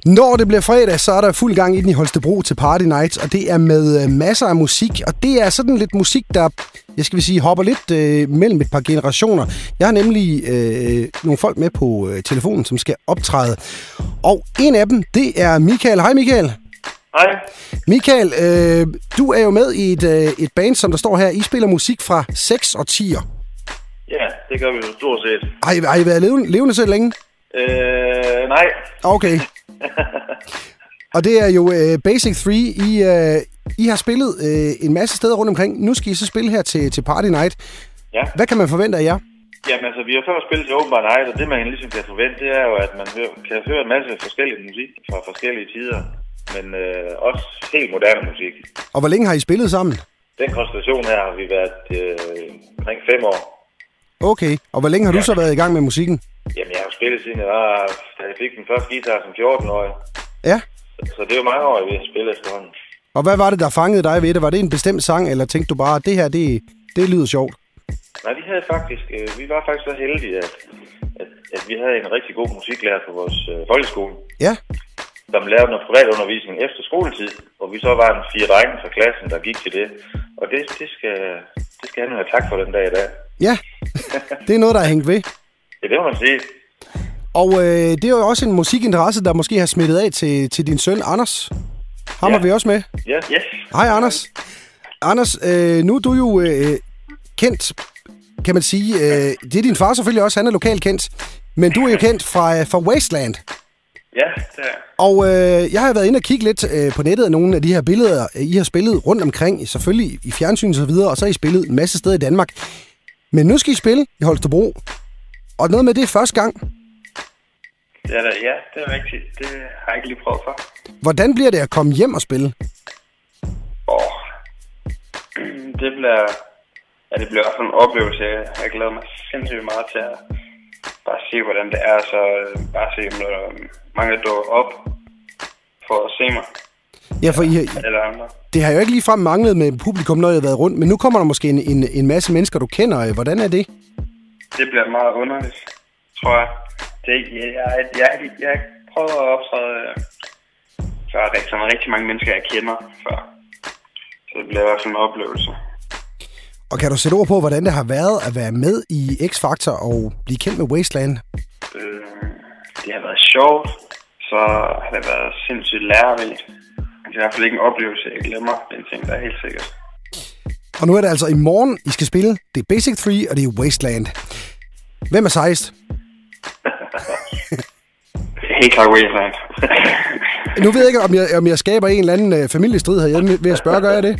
Når det bliver fredag, så er der fuld gang i den i Holstebro til Party Night, og det er med masser af musik, og det er sådan lidt musik, der, hopper lidt mellem et par generationer. Jeg har nemlig nogle folk med på telefonen, som skal optræde, og en af dem, det er Michael. Hej Michael. Hej. Michael, du er jo med i et band, som der står her. I spiller musik fra 6 årtier. Ja, det gør vi jo stort set. Har I været levende så længe? Nej. Okay. Og det er jo Basic 3. I har spillet en masse steder rundt omkring. Nu skal I så spille her til Party Night. Ja. Hvad kan man forvente af jer? Jamen altså, vi har før spillet til Open Bar Night, og det man ligesom kan forvente, det er jo, at man kan høre en masse forskellig musik fra forskellige tider. Men også helt moderne musik. Og hvor længe har I spillet sammen? Den konstellation her har vi været omkring 5 år. Okay, og hvor længe har du så været i gang med musikken? Jamen, jeg har spillet siden da jeg fik den første guitar som 14-årig. Ja. Så det er jo mange år, vi har spillet efterhånden. Og hvad var det, der fangede dig ved det? Var det en bestemt sang, eller tænkte du bare, at det her, det lyder sjovt? Nej, vi var faktisk så heldige, at vi havde en rigtig god musiklærer på vores folkeskole. Ja. Som lavede noget privatundervisning efter skoletid, hvor vi så var en 4 drenge fra klassen, der gik til det. Og det skal han have tak for den dag i dag. Ja, det er noget, der er hængt ved. Ja, det må man sige. Og det er jo også en musikinteresse, der måske har smittet af til din søn, Anders. Ham er vi også med. Ja. Yes. Hej, Anders. Anders, nu er du jo kendt, kan man sige. Det er din far selvfølgelig også, han er lokalt kendt. Men du er jo kendt fra Wasteland. Ja, det er. Og jeg har været inde og kigge lidt på nettet af nogle af de her billeder, I har spillet rundt omkring, selvfølgelig i fjernsyn og så videre, og så har I spillet en masse steder i Danmark. Men nu skal I spille i Holstebro, og noget med det er første gang. Ja, det er rigtigt. Det har jeg ikke lige prøvet for. Hvordan bliver det at komme hjem og spille? Det bliver også en oplevelse. Jeg glæder mig sindssygt meget til at bare se, hvordan det er, så bare se, om der mange dukker op for at se mig. Ja, for eller andre. Det har jo ikke ligefrem manglet med publikum, når jeg har været rundt, men nu kommer der måske en masse mennesker, du kender. Hvordan er det? Det bliver meget underligt, tror jeg. Jeg har ikke prøvet at optræde før rigtig mange mennesker, jeg kender før. Så det bliver også en oplevelse. Og kan du sætte ord på, hvordan det har været at være med i X-Factor og blive kendt med Wasteland? Det har været sjovt, så har det været sindssygt lærerigt. Det er i hvert fald ikke en oplevelse, jeg glemmer. Det er en ting, der er helt sikkert. Og nu er det altså i morgen, I skal spille. Det er Basic 3, og det er Wasteland. Hvem er sejst? Helt klart Wasteland. Nu ved jeg ikke, om jeg skaber en eller anden familiestrid herhjemme ved at spørge, gør jeg det?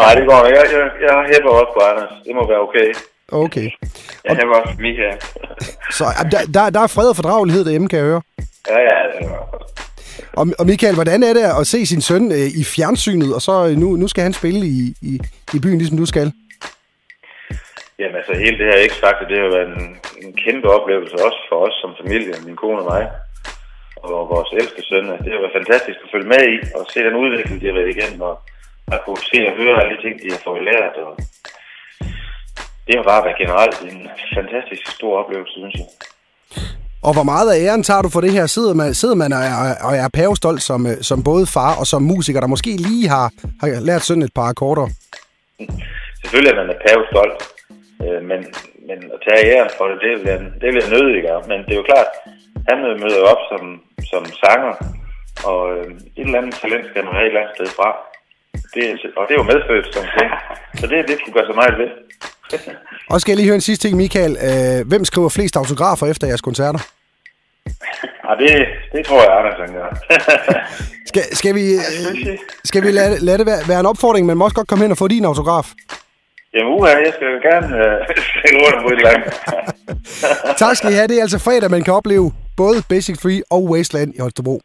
Nej, det går. Jeg hæpper også på Anders. Det må være okay. Okay. Jeg hæpper også Michael. Så der er fred og fordragelighed derhjemme, kan jeg høre. Ja, det var. Og Michael, hvordan er det at se sin søn i fjernsynet, og så nu skal han spille i byen, ligesom du skal? Jamen altså, hele det her X-Factor, det har jo været en kæmpe oplevelse også for os som familie, min kone og mig, og vores ældste søn. Det har været fantastisk at følge med i, og se den udvikling, de har været igennem, og at kunne se og høre alle de ting, de har fået lært. Og det har bare været generelt en fantastisk stor oplevelse, synes jeg. Og hvor meget af æren tager du for det her? Sidder man og er pavestolt som både far og som musiker, der måske lige har lært sønnen et par akkorder? Selvfølgelig er man pavestolt, men at tage æren for det vil jeg nødig gøre. Men det er jo klart, han møder op som sanger, og et eller andet talent skal man have et eller andet sted fra. Og det er jo medfødt som ting, så det skulle gøre så meget ved. Og skal jeg lige høre en sidste ting, Michael. Hvem skriver flest autografer efter jeres koncerter? Ja, det tror jeg, Anders han gør. Skal vi lade det være en opfordring, men må også godt komme hen og få din autograf? Jamen jeg skal jo gerne sætte rundt på et eller andet. Tak skal I have. Det er altså fredag, man kan opleve både Basic 3 og Wasteland i Holstebro.